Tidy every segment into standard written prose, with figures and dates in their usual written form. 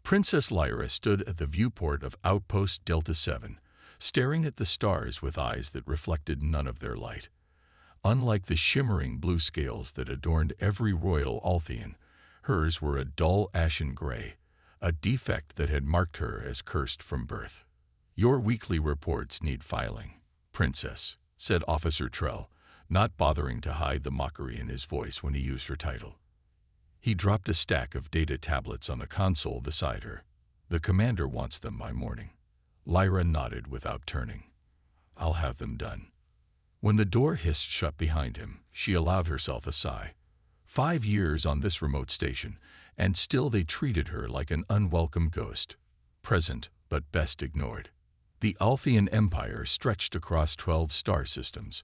Princess Lyra stood at the viewport of Outpost Delta 7, staring at the stars with eyes that reflected none of their light. Unlike the shimmering blue scales that adorned every royal Althean, hers were a dull ashen gray, a defect that had marked her as cursed from birth. "Your weekly reports need filing, Princess," said Officer Trell, not bothering to hide the mockery in his voice when he used her title. He dropped a stack of data tablets on the console beside her. "The commander wants them by morning." Lyra nodded without turning. "I'll have them done." When the door hissed shut behind him, she allowed herself a sigh. 5 years on this remote station, and still they treated her like an unwelcome ghost, present but best ignored. The Althean Empire stretched across 12 star systems,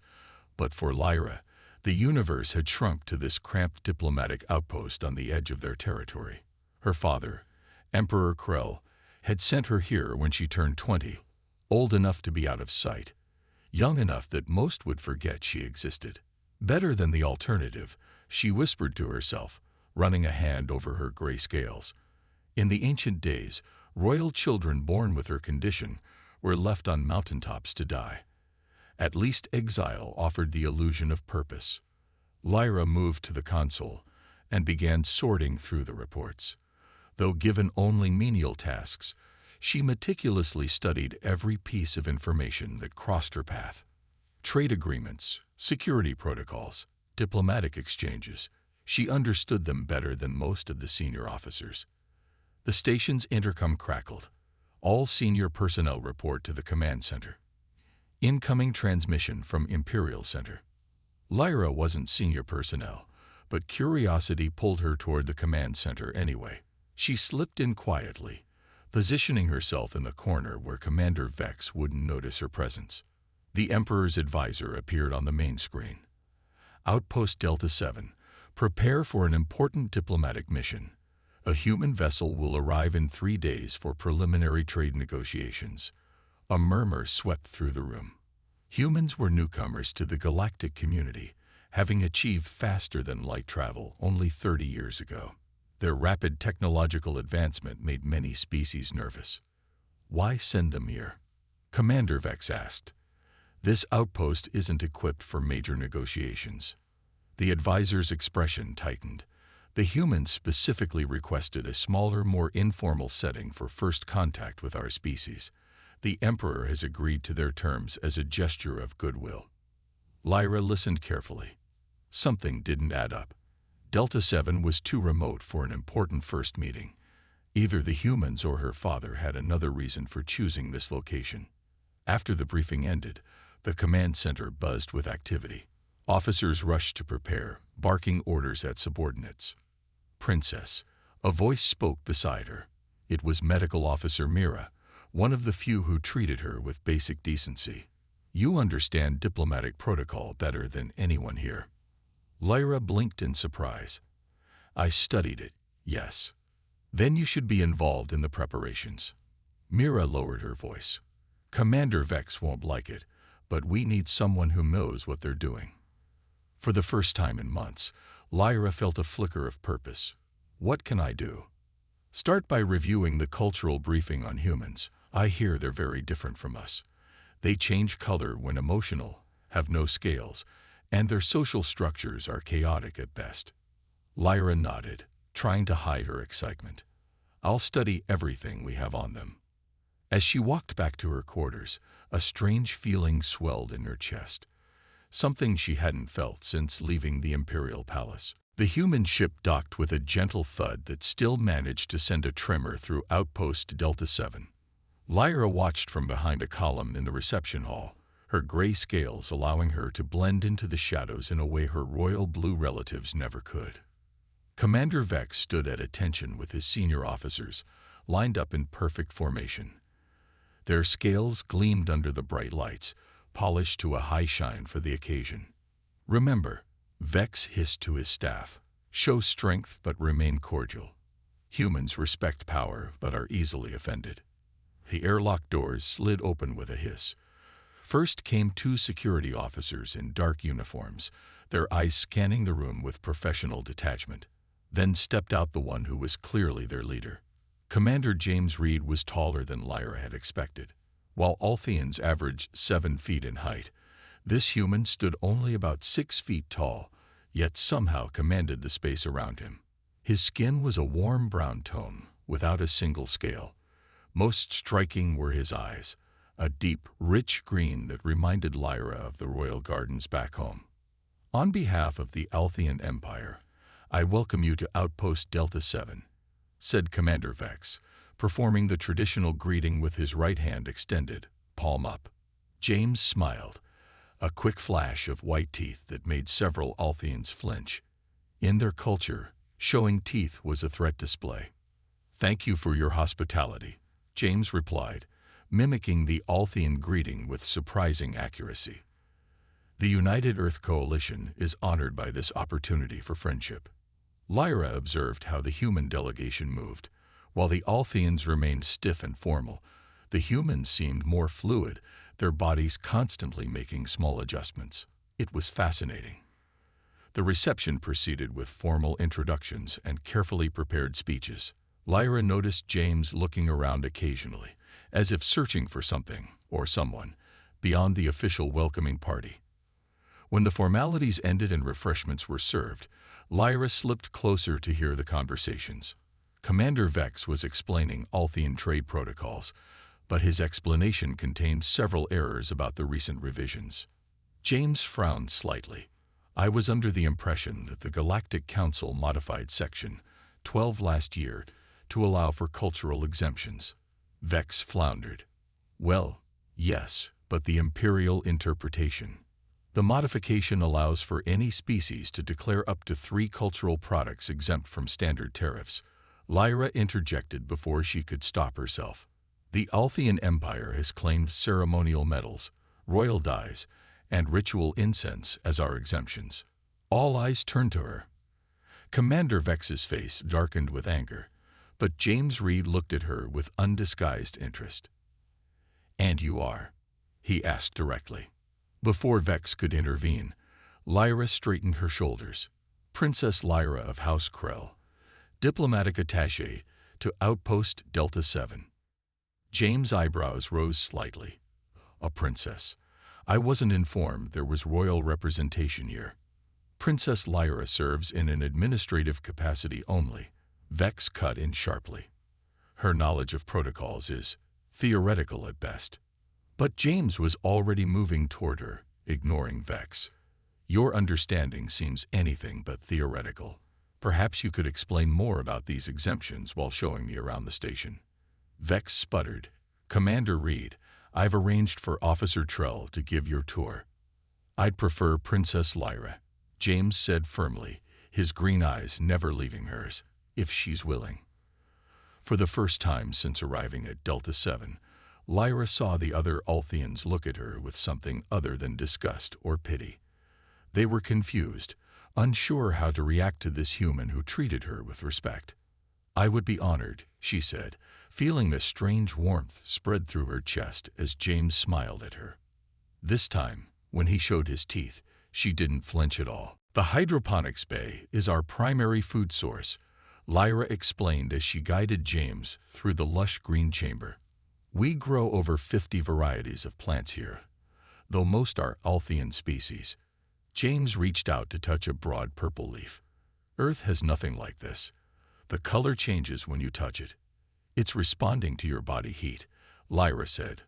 but for Lyra, the universe had shrunk to this cramped diplomatic outpost on the edge of their territory. Her father, Emperor Krell, had sent her here when she turned 20, old enough to be out of sight, young enough that most would forget she existed. Better than the alternative, she whispered to herself, running a hand over her gray scales. In the ancient days, royal children born with her condition were left on mountaintops to die. At least exile offered the illusion of purpose. Lyra moved to the console and began sorting through the reports. Though given only menial tasks, she meticulously studied every piece of information that crossed her path. Trade agreements, security protocols, diplomatic exchanges. She understood them better than most of the senior officers. The station's intercom crackled. "All senior personnel report to the command center." Incoming transmission from Imperial Center. Lyra wasn't senior personnel, but curiosity pulled her toward the command center anyway. She slipped in quietly, positioning herself in the corner where Commander Vex wouldn't notice her presence. The Emperor's advisor appeared on the main screen. "Outpost Delta 7, prepare for an important diplomatic mission. A human vessel will arrive in 3 days for preliminary trade negotiations." A murmur swept through the room. Humans were newcomers to the galactic community, having achieved faster-than-light travel only 30 years ago. Their rapid technological advancement made many species nervous. "Why send them here?" Commander Vex asked. "This outpost isn't equipped for major negotiations." The advisor's expression tightened. "The humans specifically requested a smaller, more informal setting for first contact with our species. The Emperor has agreed to their terms as a gesture of goodwill." Lyra listened carefully. Something didn't add up. Delta 7 was too remote for an important first meeting. Either the humans or her father had another reason for choosing this location. After the briefing ended, the command center buzzed with activity. Officers rushed to prepare, barking orders at subordinates. "Princess," a voice spoke beside her. It was Medical Officer Mira, one of the few who treated her with basic decency. "You understand diplomatic protocol better than anyone here." Lyra blinked in surprise. "I studied it, yes." "Then you should be involved in the preparations." Mira lowered her voice. "Commander Vex won't like it, but we need someone who knows what they're doing." For the first time in months, Lyra felt a flicker of purpose. "What can I do?" "Start by reviewing the cultural briefing on humans. I hear they're very different from us. They change color when emotional, have no scales, and their social structures are chaotic at best." Lyra nodded, trying to hide her excitement. "I'll study everything we have on them." As she walked back to her quarters, a strange feeling swelled in her chest. Something she hadn't felt since leaving the Imperial Palace. The human ship docked with a gentle thud that still managed to send a tremor through Outpost Delta 7. Lyra watched from behind a column in the reception hall, her gray scales allowing her to blend into the shadows in a way her royal blue relatives never could. Commander Vex stood at attention with his senior officers, lined up in perfect formation. Their scales gleamed under the bright lights, polished to a high shine for the occasion. "Remember," Vex hissed to his staff, "show strength but remain cordial. Humans respect power but are easily offended." The airlock doors slid open with a hiss. First came 2 security officers in dark uniforms, their eyes scanning the room with professional detachment. Then stepped out the one who was clearly their leader. Commander James Reed was taller than Lyra had expected. While Althians averaged 7 feet in height, this human stood only about 6 feet tall, yet somehow commanded the space around him. His skin was a warm brown tone, without a single scale. Most striking were his eyes, a deep, rich green that reminded Lyra of the royal gardens back home. On behalf of the Althian Empire, I welcome you to Outpost Delta 7, said Commander Vex, performing the traditional greeting with his right hand extended, palm up. James smiled, a quick flash of white teeth that made several Althians flinch. In their culture, showing teeth was a threat display. "Thank you for your hospitality," James replied, mimicking the Althian greeting with surprising accuracy. The United Earth Coalition is honored by this opportunity for friendship. Lyra observed how the human delegation moved. While the Althians remained stiff and formal, the humans seemed more fluid, their bodies constantly making small adjustments. It was fascinating. The reception proceeded with formal introductions and carefully prepared speeches. Lyra noticed James looking around occasionally, as if searching for something, or someone, beyond the official welcoming party. When the formalities ended and refreshments were served, Lyra slipped closer to hear the conversations. Commander Vex was explaining Althian trade protocols, but his explanation contained several errors about the recent revisions. James frowned slightly. "I was under the impression that the Galactic Council modified Section 12 last year to allow for cultural exemptions." Vex floundered. "Well, yes, but the Imperial interpretation. The modification allows for any species to declare up to 3 cultural products exempt from standard tariffs." Lyra interjected before she could stop herself. "The Althian Empire has claimed ceremonial metals, royal dyes, and ritual incense as our exemptions." All eyes turned to her. Commander Vex's face darkened with anger, but James Reed looked at her with undisguised interest. "And you are?" he asked directly. Before Vex could intervene, Lyra straightened her shoulders. "Princess Lyra of House Krell, diplomatic attaché to Outpost Delta 7. James' eyebrows rose slightly. "A princess. I wasn't informed there was royal representation here." "Princess Lyra serves in an administrative capacity only," Vex cut in sharply. "Her knowledge of protocols is theoretical at best." But James was already moving toward her, ignoring Vex. "Your understanding seems anything but theoretical. Perhaps you could explain more about these exemptions while showing me around the station." Vex sputtered. "Commander Reed, I've arranged for Officer Trell to give your tour." "I'd prefer Princess Lyra," James said firmly, his green eyes never leaving hers, "if she's willing." For the first time since arriving at Delta 7, Lyra saw the other Althians look at her with something other than disgust or pity. They were confused, unsure how to react to this human who treated her with respect. "I would be honored," she said, feeling a strange warmth spread through her chest as James smiled at her. This time, when he showed his teeth, she didn't flinch at all. "The hydroponics bay is our primary food source," Lyra explained as she guided James through the lush green chamber. "We grow over 50 varieties of plants here, though most are Althian species." James reached out to touch a broad purple leaf. "Earth has nothing like this. The color changes when you touch it. It's responding to your body heat," Lyra said.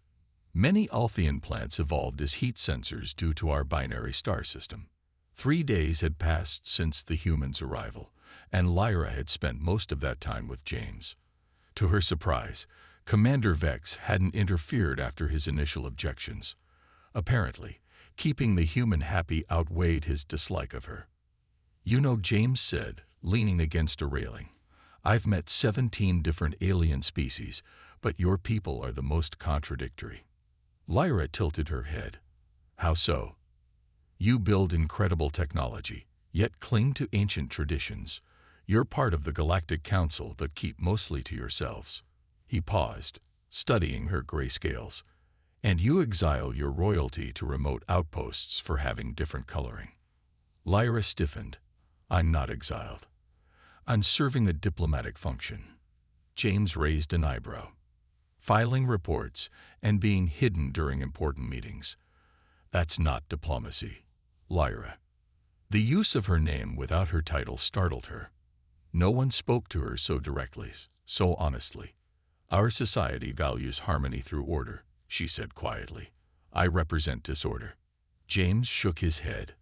"Many Althian plants evolved as heat sensors due to our binary star system." 3 days had passed since the humans' arrival, and Lyra had spent most of that time with James. To her surprise, Commander Vex hadn't interfered after his initial objections. Apparently, keeping the human happy outweighed his dislike of her. "You know," James said, leaning against a railing, "I've met 17 different alien species, but your people are the most contradictory." Lyra tilted her head. "How so?" "You build incredible technology, yet cling to ancient traditions. You're part of the Galactic Council but keep mostly to yourselves." He paused, studying her grayscales. "And you exile your royalty to remote outposts for having different coloring." Lyra stiffened. "I'm not exiled. I'm serving a diplomatic function." James raised an eyebrow. Filing reports and being hidden during important meetings. That's not diplomacy. Lyra. The use of her name without her title startled her. No one spoke to her so directly, so honestly. Our society values harmony through order, she said quietly. I represent disorder. James shook his head.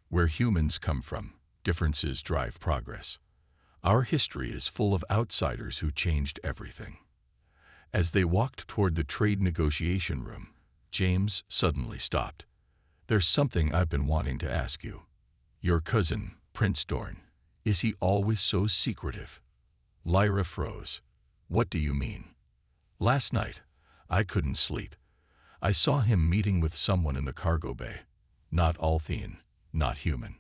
Where humans come from, differences drive progress. Our history is full of outsiders who changed everything. As they walked toward the trade negotiation room, James suddenly stopped. There's something I've been wanting to ask you. Your cousin, Prince Dorn, is he always so secretive? Lyra froze. What do you mean? Last night, I couldn't sleep. I saw him meeting with someone in the cargo bay. Not Althene, not human.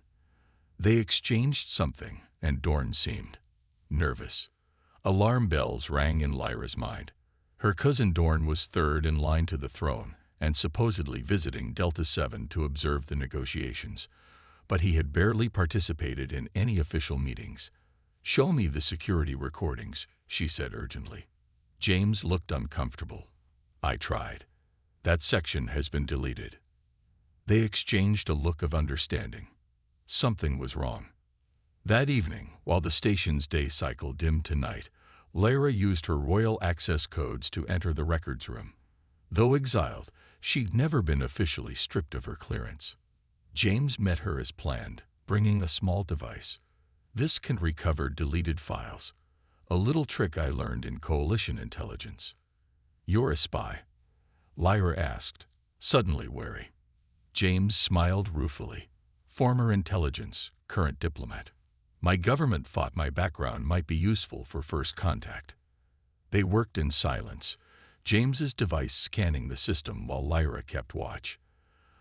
They exchanged something, and Dorn seemed nervous. Alarm bells rang in Lyra's mind. Her cousin Dorn was third in line to the throne and supposedly visiting Delta 7 to observe the negotiations, but he had barely participated in any official meetings. Show me the security recordings, she said urgently. James looked uncomfortable. I tried. That section has been deleted. They exchanged a look of understanding. Something was wrong. That evening, while the station's day cycle dimmed to night, Lyra used her royal access codes to enter the records room. Though exiled, she'd never been officially stripped of her clearance. James met her as planned, bringing a small device. This can recover deleted files. A little trick I learned in coalition intelligence. You're a spy? Lyra asked, suddenly wary. James smiled ruefully. Former intelligence, current diplomat. My government thought my background might be useful for first contact. They worked in silence, James's device scanning the system while Lyra kept watch.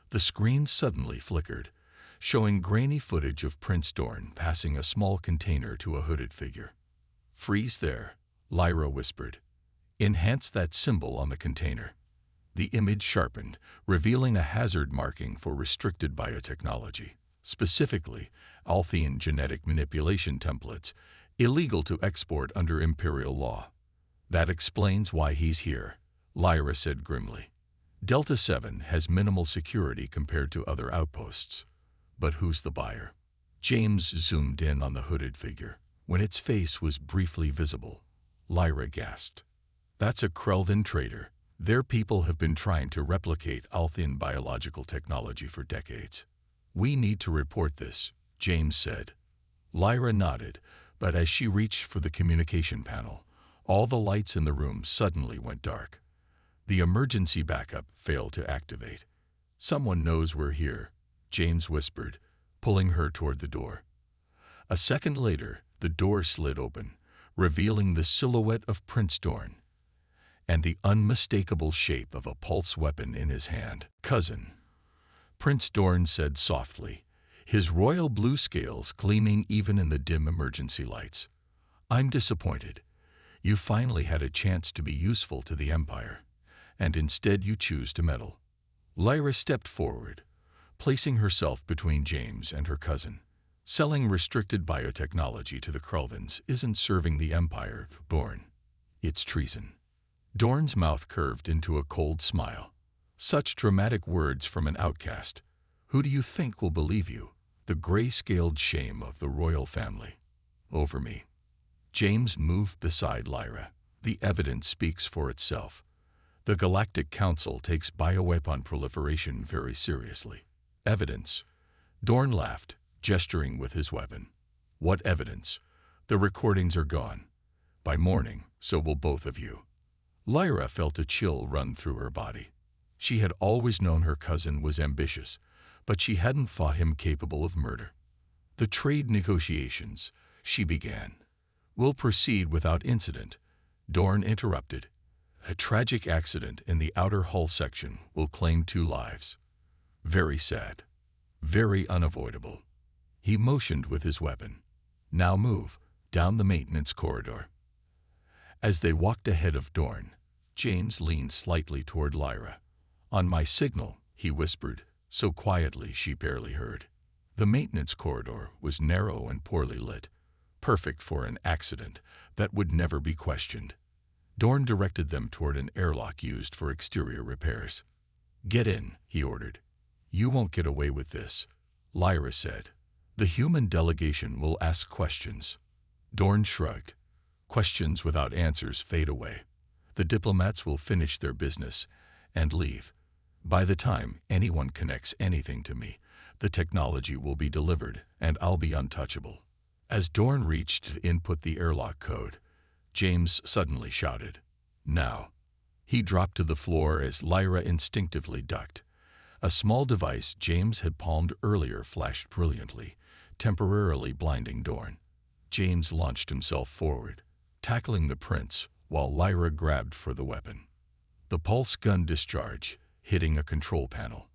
The screen suddenly flickered, showing grainy footage of Prince Dorn passing a small container to a hooded figure. Freeze there, Lyra whispered. Enhance that symbol on the container. The image sharpened, revealing a hazard marking for restricted biotechnology, specifically Althene genetic manipulation templates, illegal to export under imperial law. That explains why he's here, Lyra said grimly. Delta 7 has minimal security compared to other outposts. But who's the buyer? James zoomed in on the hooded figure. When its face was briefly visible, Lyra gasped. That's a Krelvan trader. Their people have been trying to replicate Althene biological technology for decades. We need to report this, James said. Lyra nodded, but as she reached for the communication panel, all the lights in the room suddenly went dark. The emergency backup failed to activate. Someone knows we're here, James whispered, pulling her toward the door. A second later, the door slid open, revealing the silhouette of Prince Dorn and the unmistakable shape of a pulse weapon in his hand. Cousin, Prince Dorn said softly, his royal blue scales gleaming even in the dim emergency lights. I'm disappointed. You finally had a chance to be useful to the Empire, and instead you choose to meddle. Lyra stepped forward, placing herself between James and her cousin. Selling restricted biotechnology to the Krelvans isn't serving the Empire, Dorn. It's treason. Dorn's mouth curved into a cold smile. Such dramatic words from an outcast. Who do you think will believe you? The gray-scaled shame of the royal family. Over me. James moved beside Lyra. The evidence speaks for itself. The Galactic Council takes bioweapon proliferation very seriously. Evidence. Dorn laughed, gesturing with his weapon. What evidence? The recordings are gone. By morning, so will both of you. Lyra felt a chill run through her body. She had always known her cousin was ambitious, but she hadn't thought him capable of murder. The trade negotiations, she began, will proceed without incident, Dorn interrupted. A tragic accident in the outer hull section will claim 2 lives. Very sad. Very unavoidable. He motioned with his weapon. Now move, down the maintenance corridor. As they walked ahead of Dorn, James leaned slightly toward Lyra. On my signal, he whispered, so quietly she barely heard. The maintenance corridor was narrow and poorly lit, perfect for an accident that would never be questioned. Dorn directed them toward an airlock used for exterior repairs. "Get in," he ordered. "You won't get away with this," Lyra said. "The human delegation will ask questions." Dorn shrugged. "Questions without answers fade away. The diplomats will finish their business and leave. By the time anyone connects anything to me, the technology will be delivered and I'll be untouchable." As Dorn reached to input the airlock code, James suddenly shouted, "Now!" He dropped to the floor as Lyra instinctively ducked. A small device James had palmed earlier flashed brilliantly, temporarily blinding Dorn. James launched himself forward, tackling the prince while Lyra grabbed for the weapon. The pulse gun discharged, hitting a control panel.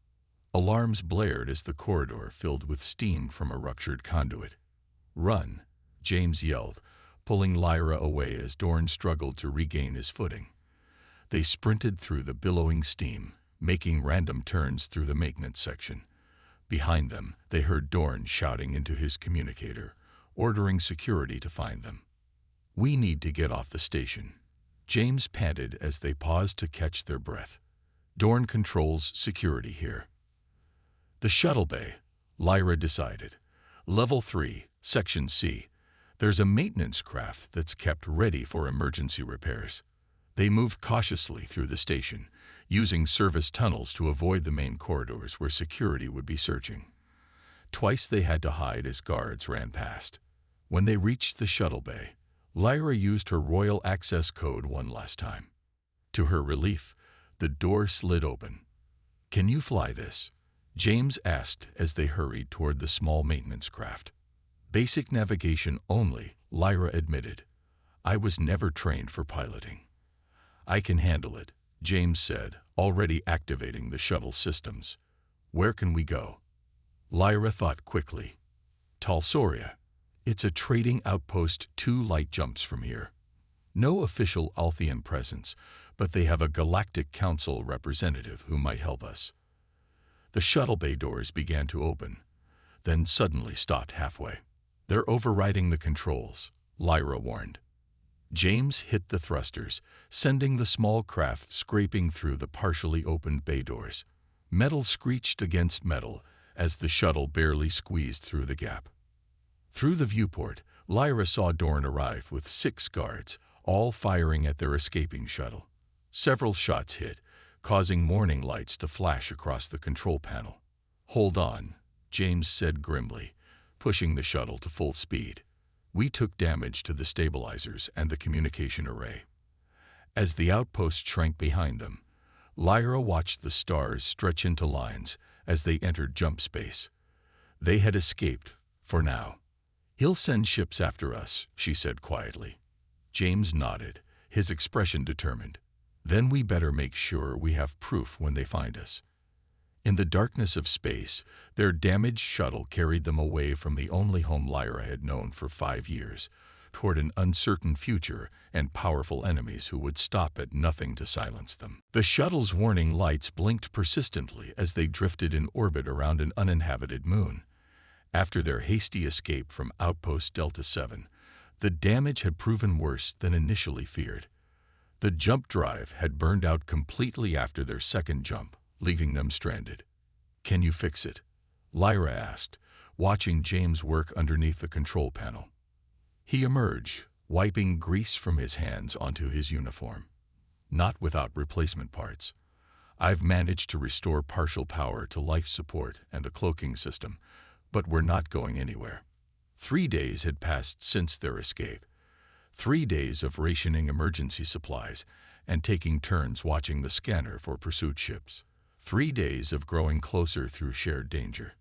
Alarms blared as the corridor filled with steam from a ruptured conduit. "Run!" James yelled, pulling Lyra away as Dorn struggled to regain his footing. They sprinted through the billowing steam, making random turns through the maintenance section. Behind them, they heard Dorn shouting into his communicator, ordering security to find them. "We need to get off the station," James panted as they paused to catch their breath. "Dorn controls security here." "The shuttle bay," Lyra decided. "Level 3, Section C. There's a maintenance craft that's kept ready for emergency repairs." They moved cautiously through the station, using service tunnels to avoid the main corridors where security would be searching. Twice they had to hide as guards ran past. When they reached the shuttle bay, Lyra used her royal access code one last time. To her relief, the door slid open. "Can you fly this?" James asked as they hurried toward the small maintenance craft. "Basic navigation only," Lyra admitted. "I was never trained for piloting." "I can handle it," James said, already activating the shuttle systems. "Where can we go?" Lyra thought quickly. "Talsoria. It's a trading outpost 2 light jumps from here. No official Althian presence, but they have a Galactic Council representative who might help us." The shuttle bay doors began to open, then suddenly stopped halfway. "They're overriding the controls," Lyra warned. James hit the thrusters, sending the small craft scraping through the partially opened bay doors. Metal screeched against metal as the shuttle barely squeezed through the gap. Through the viewport, Lyra saw Dorn arrive with 6 guards, all firing at their escaping shuttle. Several shots hit, causing warning lights to flash across the control panel. "Hold on," James said grimly, pushing the shuttle to full speed. "We took damage to the stabilizers and the communication array." As the outpost shrank behind them, Lyra watched the stars stretch into lines as they entered jump space. They had escaped, for now. "He'll send ships after us," she said quietly. James nodded, his expression determined. "Then we better make sure we have proof when they find us." In the darkness of space, their damaged shuttle carried them away from the only home Lyra had known for 5 years, toward an uncertain future and powerful enemies who would stop at nothing to silence them. The shuttle's warning lights blinked persistently as they drifted in orbit around an uninhabited moon. After their hasty escape from Outpost Delta 7, the damage had proven worse than initially feared. The jump drive had burned out completely after their second jump, leaving them stranded. "Can you fix it?" Lyra asked, watching James work underneath the control panel. He emerged, wiping grease from his hands onto his uniform. "Not without replacement parts. I've managed to restore partial power to life support and the cloaking system, but we're not going anywhere." 3 days had passed since their escape. 3 days of rationing emergency supplies and taking turns watching the scanner for pursuit ships. 3 days of growing closer through shared danger.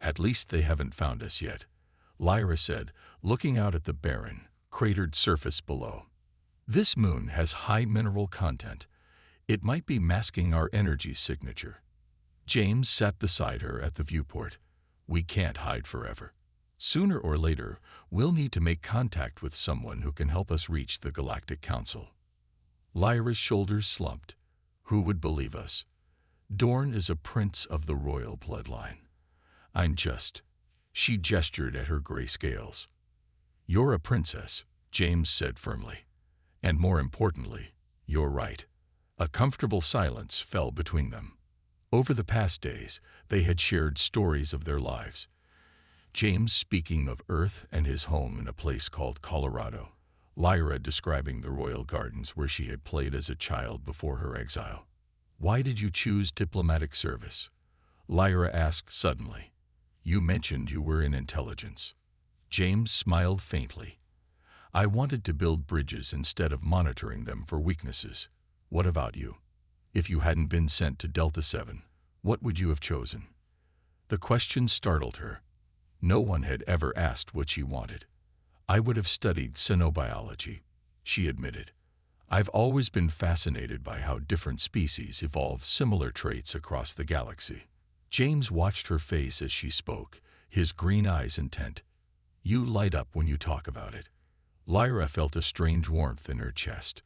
"At least they haven't found us yet," Lyra said, looking out at the barren, cratered surface below. "This moon has high mineral content. It might be masking our energy signature." James sat beside her at the viewport. "We can't hide forever. Sooner or later, we'll need to make contact with someone who can help us reach the Galactic Council." Lyra's shoulders slumped. "Who would believe us? Dorn is a prince of the royal bloodline. I'm just..." She gestured at her gray scales. "You're a princess," James said firmly. And more importantly, you're right. A comfortable silence fell between them. Over the past days, they had shared stories of their lives. James speaking of Earth and his home in a place called Colorado. Lyra describing the royal gardens where she had played as a child before her exile. Why did you choose diplomatic service? Lyra asked suddenly. You mentioned you were in intelligence. James smiled faintly. I wanted to build bridges instead of monitoring them for weaknesses. What about you? If you hadn't been sent to Delta 7, what would you have chosen? The question startled her. No one had ever asked what she wanted. I would have studied xenobiology, she admitted. I've always been fascinated by how different species evolve similar traits across the galaxy. James watched her face as she spoke, his green eyes intent. You light up when you talk about it. Lyra felt a strange warmth in her chest.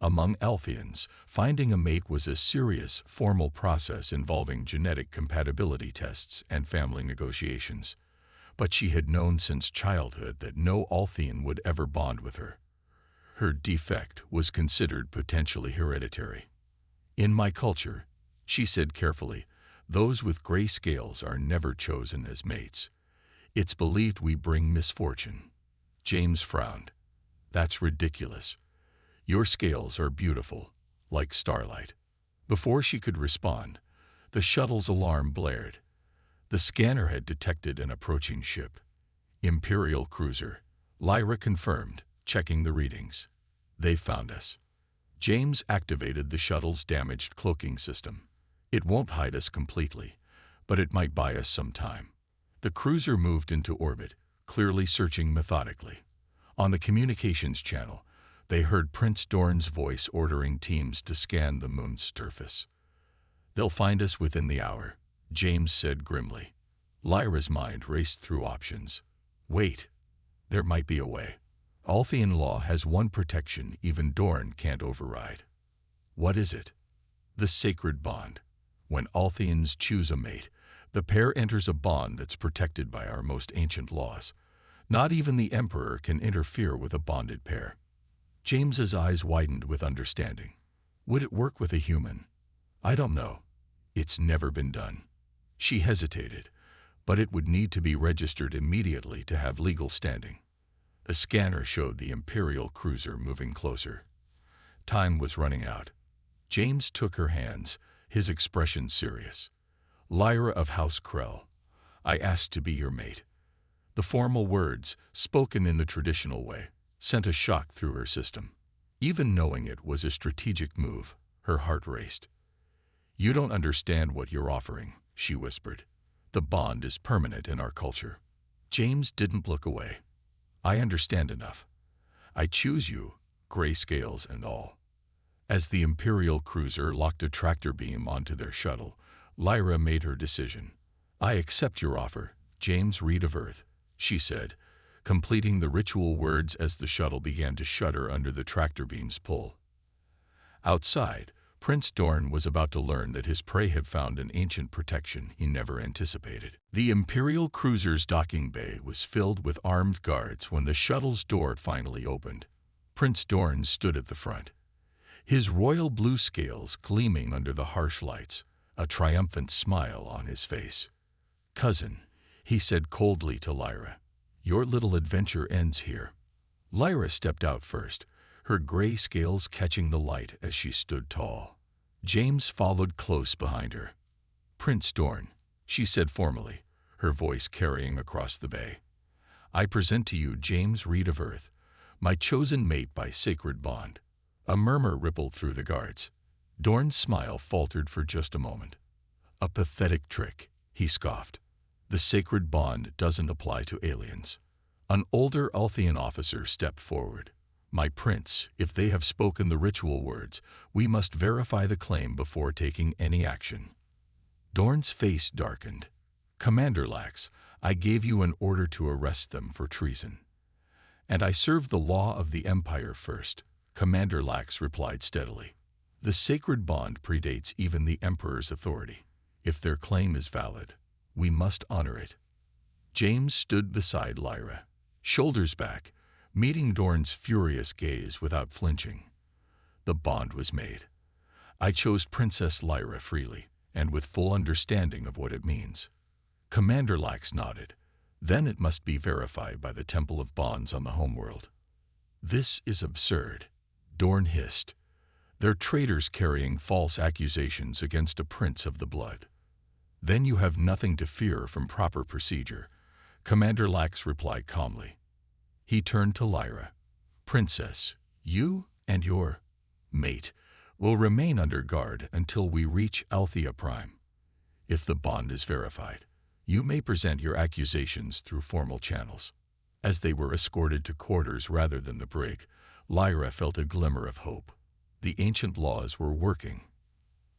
Among Altheans, finding a mate was a serious, formal process involving genetic compatibility tests and family negotiations. But she had known since childhood that no Althean would ever bond with her. Her defect was considered potentially hereditary. In my culture, she said carefully, those with gray scales are never chosen as mates. It's believed we bring misfortune. James frowned. That's ridiculous. Your scales are beautiful, like starlight. Before she could respond, the shuttle's alarm blared. The scanner had detected an approaching ship. Imperial cruiser. Lyra confirmed, checking the readings. They found us. James activated the shuttle's damaged cloaking system. It won't hide us completely, but it might buy us some time. The cruiser moved into orbit, clearly searching methodically. On the communications channel, they heard Prince Dorn's voice ordering teams to scan the moon's surface. They'll find us within the hour, James said grimly. Lyra's mind raced through options. Wait, there might be a way. Althean law has one protection even Dorn can't override. What is it? The sacred bond. When Altheans choose a mate, the pair enters a bond that's protected by our most ancient laws. Not even the Emperor can interfere with a bonded pair. James's eyes widened with understanding. Would it work with a human? I don't know. It's never been done. She hesitated, but it would need to be registered immediately to have legal standing. A scanner showed the Imperial cruiser moving closer. Time was running out. James took her hands, his expression serious. Lyra of House Krell, I asked to be your mate. The formal words, spoken in the traditional way, sent a shock through her system. Even knowing it was a strategic move, her heart raced. You don't understand what you're offering, she whispered. The bond is permanent in our culture. James didn't look away. I understand enough. I choose you, gray scales and all. As the Imperial cruiser locked a tractor beam onto their shuttle, Lyra made her decision. I accept your offer, James Reed of Earth, she said, completing the ritual words as the shuttle began to shudder under the tractor beam's pull. Outside, Prince Dorn was about to learn that his prey had found an ancient protection he never anticipated. The Imperial cruiser's docking bay was filled with armed guards when the shuttle's door finally opened. Prince Dorn stood at the front, his royal blue scales gleaming under the harsh lights, a triumphant smile on his face. Cousin, he said coldly to Lyra, your little adventure ends here. Lyra stepped out first, her gray scales catching the light as she stood tall. James followed close behind her. Prince Dorn, she said formally, her voice carrying across the bay. I present to you James Reed of Earth, my chosen mate by sacred bond. A murmur rippled through the guards. Dorn's smile faltered for just a moment. A pathetic trick, he scoffed. The sacred bond doesn't apply to aliens. An older Althean officer stepped forward. My prince, if they have spoken the ritual words, we must verify the claim before taking any action. Dorn's face darkened. Commander Lax, I gave you an order to arrest them for treason. And I serve the law of the Empire first, Commander Lax replied steadily. The sacred bond predates even the Emperor's authority. If their claim is valid, we must honor it. James stood beside Lyra, shoulders back, meeting Dorn's furious gaze without flinching. The bond was made. I chose Princess Lyra freely, and with full understanding of what it means. Commander Lax nodded. Then it must be verified by the Temple of Bonds on the homeworld. This is absurd, Dorn hissed. They're traitors carrying false accusations against a prince of the blood. Then you have nothing to fear from proper procedure, Commander Lax replied calmly. He turned to Lyra. Princess, you and your mate will remain under guard until we reach Althea Prime. If the bond is verified, you may present your accusations through formal channels. As they were escorted to quarters rather than the brig, Lyra felt a glimmer of hope. The ancient laws were working.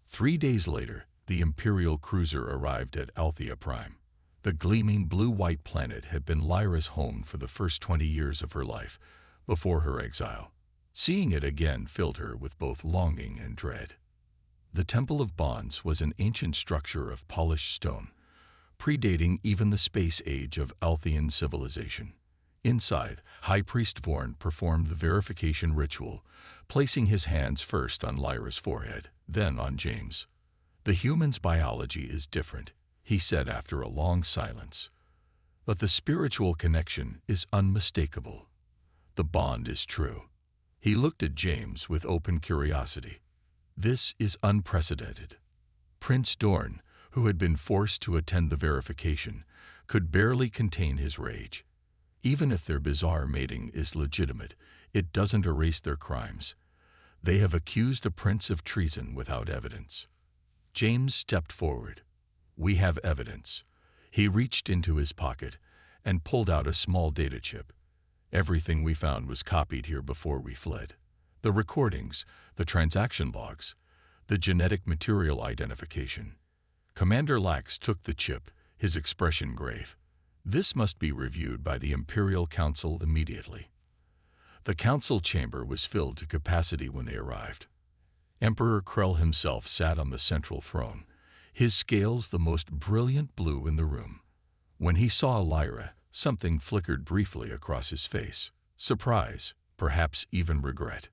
3 days later, the Imperial cruiser arrived at Althea Prime. The gleaming blue-white planet had been Lyra's home for the first 20 years of her life, before her exile. Seeing it again filled her with both longing and dread. The Temple of Bonds was an ancient structure of polished stone, predating even the space age of Althean civilization. Inside, High Priest Vorn performed the verification ritual, placing his hands first on Lyra's forehead, then on James. The human's biology is different, he said after a long silence. But the spiritual connection is unmistakable. The bond is true. He looked at James with open curiosity. This is unprecedented. Prince Dorn, who had been forced to attend the verification, could barely contain his rage. Even if their bizarre mating is legitimate, it doesn't erase their crimes. They have accused a prince of treason without evidence. James stepped forward. We have evidence. He reached into his pocket and pulled out a small data chip. Everything we found was copied here before we fled. The recordings, the transaction logs, the genetic material identification. Commander Lax took the chip, his expression grave. This must be reviewed by the Imperial Council immediately. The council chamber was filled to capacity when they arrived. Emperor Krell himself sat on the central throne, his scales the most brilliant blue in the room. When he saw Lyra, something flickered briefly across his face. Surprise, perhaps even regret.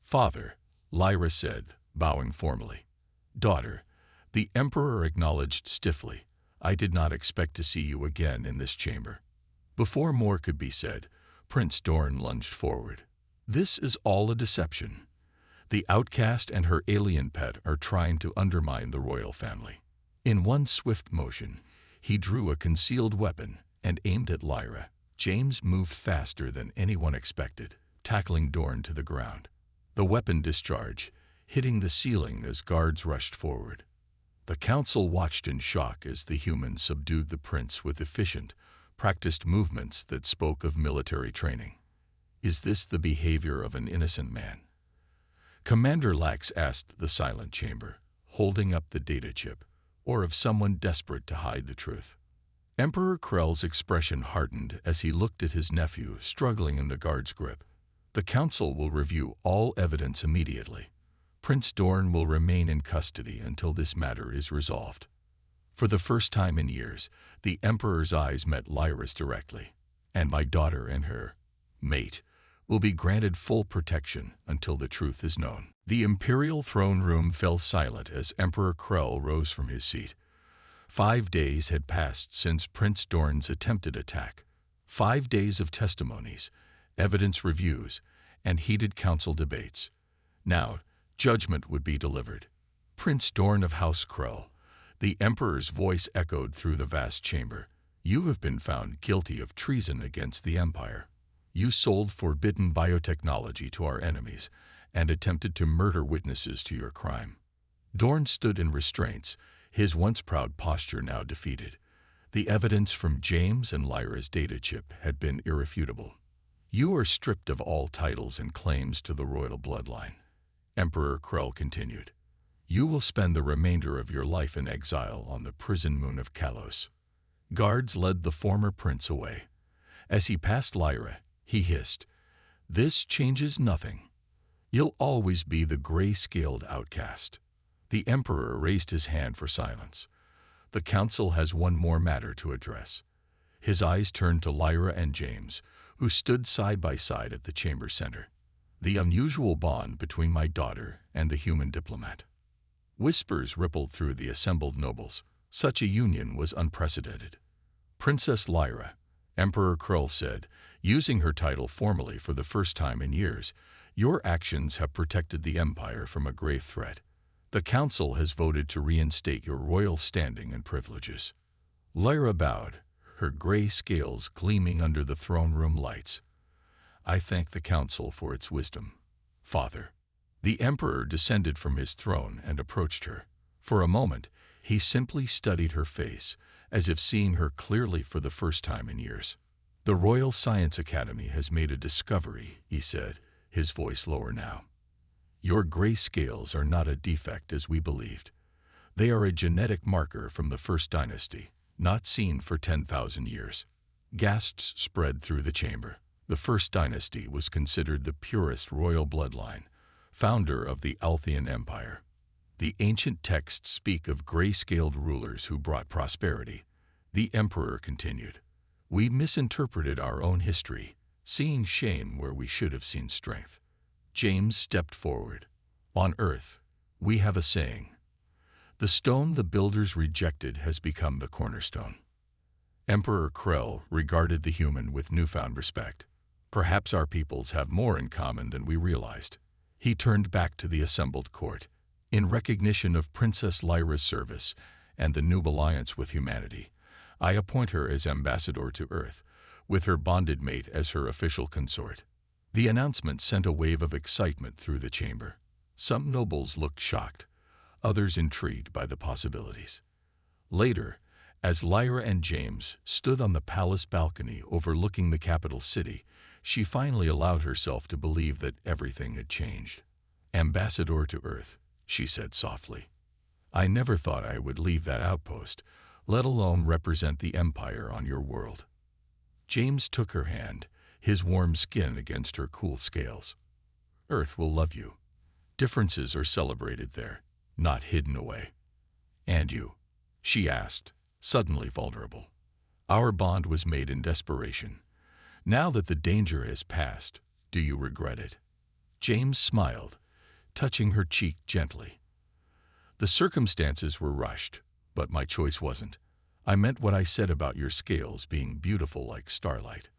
Father, Lyra said, bowing formally. Daughter, the Emperor acknowledged stiffly. I did not expect to see you again in this chamber. Before more could be said, Prince Dorn lunged forward. This is all a deception. The Outcast and her alien pet are trying to undermine the royal family. In one swift motion, he drew a concealed weapon and aimed at Lyra. James moved faster than anyone expected, tackling Dorn to the ground. The weapon discharged, hitting the ceiling as guards rushed forward. The council watched in shock as the human subdued the prince with efficient, practiced movements that spoke of military training. Is this the behavior of an innocent man? Commander Lax asked the silent chamber, holding up the data chip, or of someone desperate to hide the truth. Emperor Krell's expression hardened as he looked at his nephew struggling in the guard's grip. The council will review all evidence immediately. Prince Dorn will remain in custody until this matter is resolved. For the first time in years, the Emperor's eyes met Lyra's directly, and my daughter and her mate will be granted full protection until the truth is known. The Imperial throne room fell silent as Emperor Krell rose from his seat. 5 days had passed since Prince Dorn's attempted attack. 5 days of testimonies, evidence reviews, and heated council debates. Now, judgment would be delivered. Prince Dorn of House Krell, the Emperor's voice echoed through the vast chamber. You have been found guilty of treason against the Empire. You sold forbidden biotechnology to our enemies and attempted to murder witnesses to your crime. Dorn stood in restraints, his once proud posture now defeated. The evidence from James and Lyra's data chip had been irrefutable. You are stripped of all titles and claims to the royal bloodline. Emperor Krell continued. You will spend the remainder of your life in exile on the prison moon of Kalos. Guards led the former prince away. As he passed Lyra, he hissed, This changes nothing. You'll always be the gray-scaled outcast. The Emperor raised his hand for silence. The council has one more matter to address. His eyes turned to Lyra and James, who stood side by side at the chamber center. The unusual bond between my daughter and the human diplomat. Whispers rippled through the assembled nobles. Such a union was unprecedented. Princess Lyra, Emperor Krull said, using her title formally for the first time in years, your actions have protected the Empire from a grave threat. The Council has voted to reinstate your royal standing and privileges. Lyra bowed, her gray scales gleaming under the throne room lights. I thank the Council for its wisdom, Father. The Emperor descended from his throne and approached her. For a moment, he simply studied her face, as if seeing her clearly for the first time in years. The Royal Science Academy has made a discovery, he said, his voice lower now. Your gray scales are not a defect as we believed. They are a genetic marker from the First Dynasty, not seen for 10,000 years. Gasps spread through the chamber. The First Dynasty was considered the purest royal bloodline, founder of the Althian Empire. The ancient texts speak of gray-scaled rulers who brought prosperity. The Emperor continued. We misinterpreted our own history, seeing shame where we should have seen strength. James stepped forward. On Earth, we have a saying. The stone the builders rejected has become the cornerstone. Emperor Krell regarded the human with newfound respect. Perhaps our peoples have more in common than we realized. He turned back to the assembled court. In recognition of Princess Lyra's service and the new alliance with humanity, I appoint her as ambassador to Earth, with her bonded mate as her official consort. The announcement sent a wave of excitement through the chamber. Some nobles looked shocked, others intrigued by the possibilities. Later, as Lyra and James stood on the palace balcony overlooking the capital city, she finally allowed herself to believe that everything had changed. Ambassador to Earth, she said softly. I never thought I would leave that outpost, let alone represent the Empire on your world. James took her hand, his warm skin against her cool scales. Earth will love you. Differences are celebrated there, not hidden away. And you? She asked, suddenly vulnerable. Our bond was made in desperation. Now that the danger has passed, do you regret it? James smiled, touching her cheek gently. The circumstances were rushed, but my choice wasn't. I meant what I said about your scales being beautiful like starlight.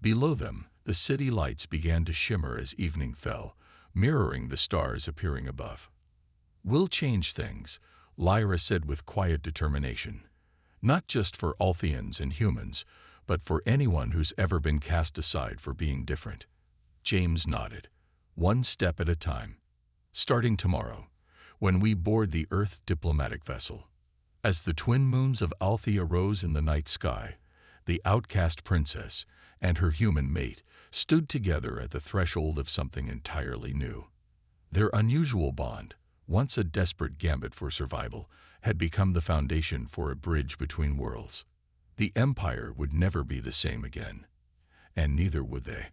Below them, the city lights began to shimmer as evening fell, mirroring the stars appearing above. We'll change things, Lyra said with quiet determination. Not just for Althians and humans, but for anyone who's ever been cast aside for being different. James nodded. One step at a time. Starting tomorrow, when we board the Earth diplomatic vessel. As the twin moons of Althea rose in the night sky, the outcast princess and her human mate stood together at the threshold of something entirely new. Their unusual bond, once a desperate gambit for survival, had become the foundation for a bridge between worlds. The Empire would never be the same again, and neither would they.